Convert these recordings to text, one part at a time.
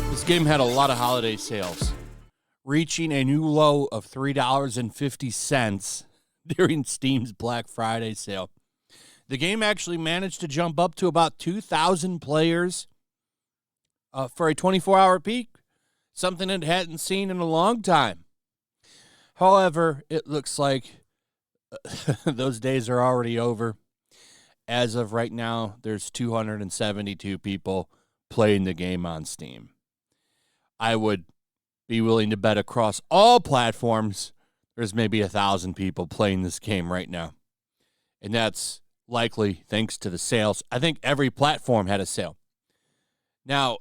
This game had a lot of holiday sales, reaching a new low of $3.50 during Steam's Black Friday sale. The game actually managed to jump up to about 2,000 players for a 24-hour peak, something it hadn't seen in a long time. However, it looks like those days are already over. As of right now, there's 272 people playing the game on Steam. I would be willing to bet across all platforms there's maybe 1,000 people playing this game right now. And that's likely thanks to the sales. I think every platform had a sale. Now,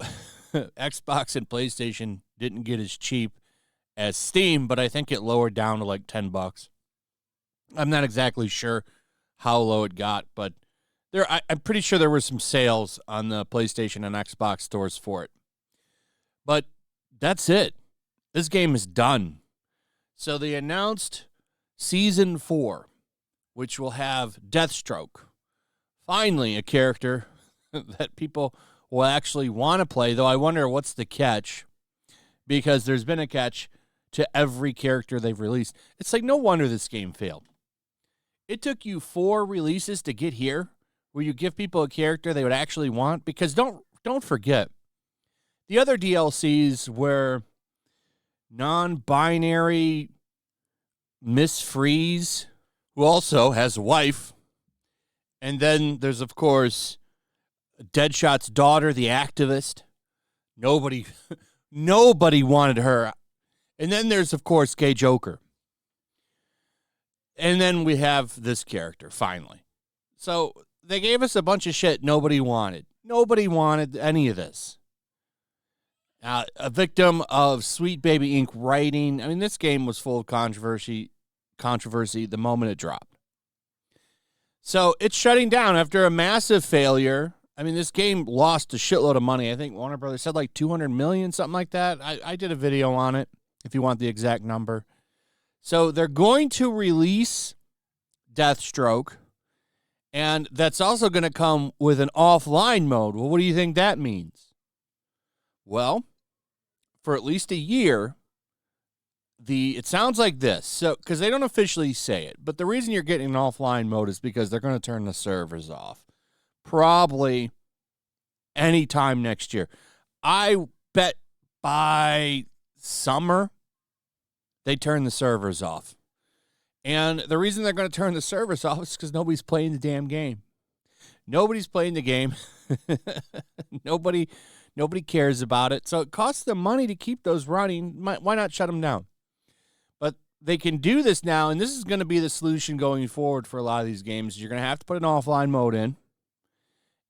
Xbox and PlayStation didn't get as cheap as Steam, but I think it lowered down to like $10. I'm not exactly sure how low it got, but I'm pretty sure there were some sales on the PlayStation and Xbox stores for it. But that's it. This game is done. So they announced Season 4, which will have Deathstroke. Finally, a character that people will actually want to play, though I wonder what's the catch, because there's been a catch to every character they've released. It's like no wonder this game failed. It took you 4 releases to get here, where you give people a character they would actually want, because don't forget, the other DLCs were non-binary Miss Freeze, who also has a wife, and then there's, of course, Deadshot's daughter, the activist. Nobody wanted her. And then there's, of course, Gay Joker. And then we have this character, finally. So they gave us a bunch of shit nobody wanted. Nobody wanted any of this. A victim of Sweet Baby Inc. writing. I mean, this game was full of controversy the moment it dropped. So it's shutting down after a massive failure. I mean, this game lost a shitload of money. I think Warner Brothers said like $200 million, something like that. I did a video on it, if you want the exact number. So they're going to release Deathstroke, and that's also going to come with an offline mode. Well, what do you think that means? Well, for at least a year, it sounds like this. So, because they don't officially say it, but the reason you're getting an offline mode is because they're going to turn the servers off. Probably anytime next year. I bet by summer, they turn the servers off. And the reason they're going to turn the servers off is because nobody's playing the damn game. Nobody's playing the game. Nobody cares about it. So it costs them money to keep those running. Why not shut them down? But they can do this now, and this is going to be the solution going forward for a lot of these games. You're going to have to put an offline mode in,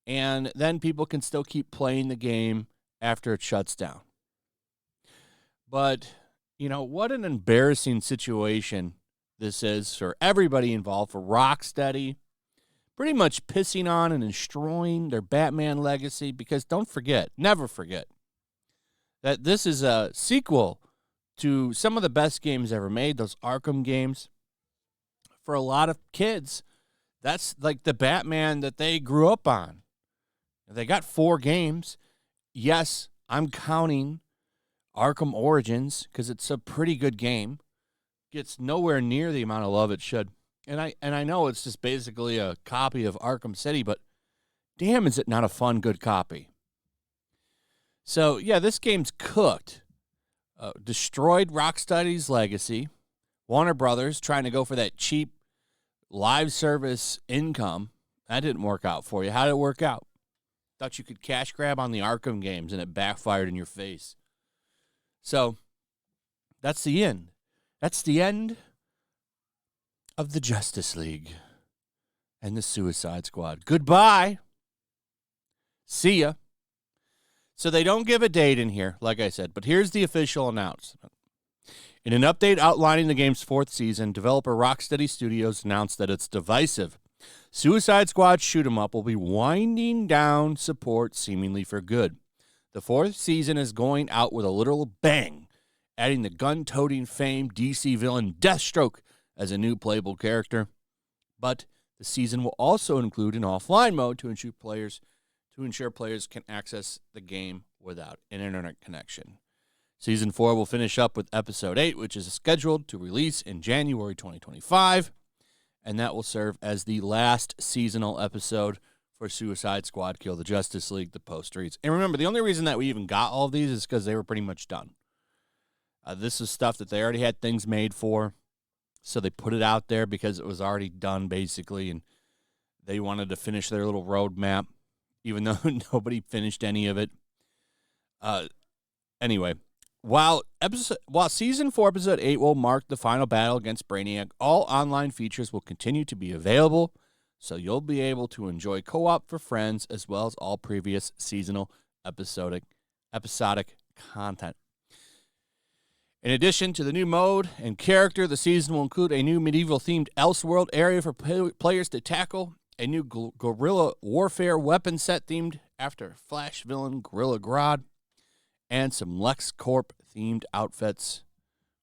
and then people can still keep playing the game after it shuts down. But, you know, what an embarrassing situation this is for everybody involved, for Rocksteady, pretty much pissing on and destroying their Batman legacy, because don't forget, never forget, that this is a sequel to some of the best games ever made, those Arkham games. For a lot of kids, that's like the Batman that they grew up on. They got 4 games. Yes, I'm counting Arkham Origins because it's a pretty good game. Gets nowhere near the amount of love it should. And I know it's just basically a copy of Arkham City, but damn, is it not a fun, good copy. So, yeah, this game's cooked. Destroyed Rocksteady's legacy. Warner Brothers trying to go for that cheap live service income. That didn't work out for you. How did it work out? Thought you could cash grab on the Arkham games, and it backfired in your face. So, that's the end. That's the end of the Justice League and the Suicide Squad. Goodbye. See ya. So they don't give a date in here, like I said, but here's the official announcement. In an update outlining the game's 4th season, developer Rocksteady Studios announced that its divisive Suicide Squad shoot-'em-up will be winding down support seemingly for good. The 4th season is going out with a literal bang, adding the gun-toting famed DC villain Deathstroke as a new playable character. But The season will also include an offline mode to ensure players can access the game without an internet connection. Season 4 will finish up with Episode 8, which is scheduled to release in January 2025, and that will serve as the last seasonal episode for Suicide Squad, Kill the Justice League, the post-reads. And remember, the only reason that we even got all of these is because they were pretty much done. This is stuff that they already had things made for, so they put it out there because it was already done, basically, and they wanted to finish their little roadmap, even though nobody finished any of it. Anyway, while Season 4, Episode 8 will mark the final battle against Brainiac, all online features will continue to be available, so you'll be able to enjoy co-op for friends as well as all previous seasonal episodic content. In addition to the new mode and character, the season will include a new medieval-themed Elseworld area for players to tackle, a new guerrilla warfare weapon set themed after Flash villain Gorilla Grodd, and some LexCorp-themed outfits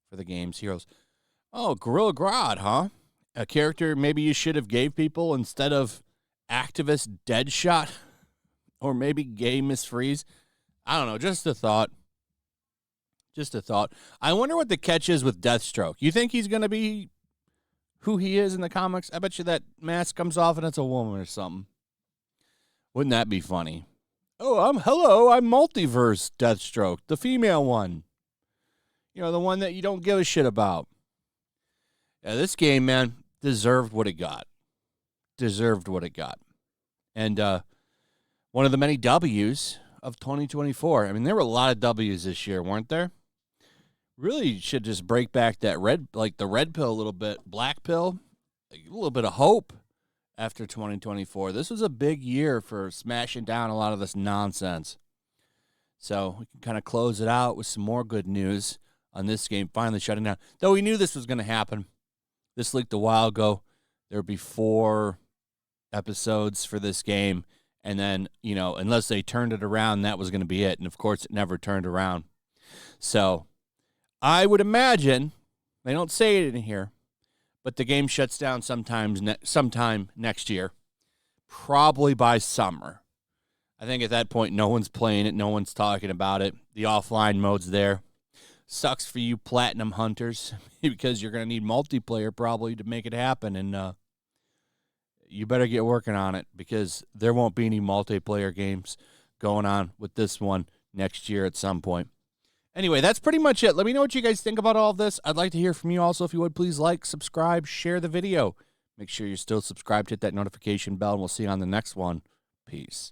for the game's heroes. Oh, Gorilla Grodd, huh? A character maybe you should have gave people instead of activist Deadshot, or maybe gay Miss Freeze. I don't know, just a thought. Just a thought. I wonder what the catch is with Deathstroke. You think he's going to be who he is in the comics? I bet you that mask comes off and it's a woman or something. Wouldn't that be funny? Oh, I'm Multiverse Deathstroke, the female one. You know, the one that you don't give a shit about. Yeah, this game, man, deserved what it got. Deserved what it got. And one of the many W's of 2024. I mean, there were a lot of W's this year, weren't there? Really should just break back that the red pill a little bit, black pill, a little bit of hope after 2024. This was a big year for smashing down a lot of this nonsense. So we can kind of close it out with some more good news on this game finally shutting down. Though we knew this was going to happen. This leaked a while ago. There would be 4 episodes for this game. And then, you know, unless they turned it around, that was going to be it. And, of course, it never turned around. So I would imagine, they don't say it in here, but the game shuts down sometime next year, probably by summer. I think at that point, no one's playing it. No one's talking about it. The offline mode's there. Sucks for you platinum hunters because you're going to need multiplayer probably to make it happen. And you better get working on it because there won't be any multiplayer games going on with this one next year at some point. Anyway, that's pretty much it. Let me know what you guys think about all of this. I'd like to hear from you also. If you would, please like, subscribe, share the video. Make sure you're still subscribed, hit that notification bell, and we'll see you on the next one. Peace.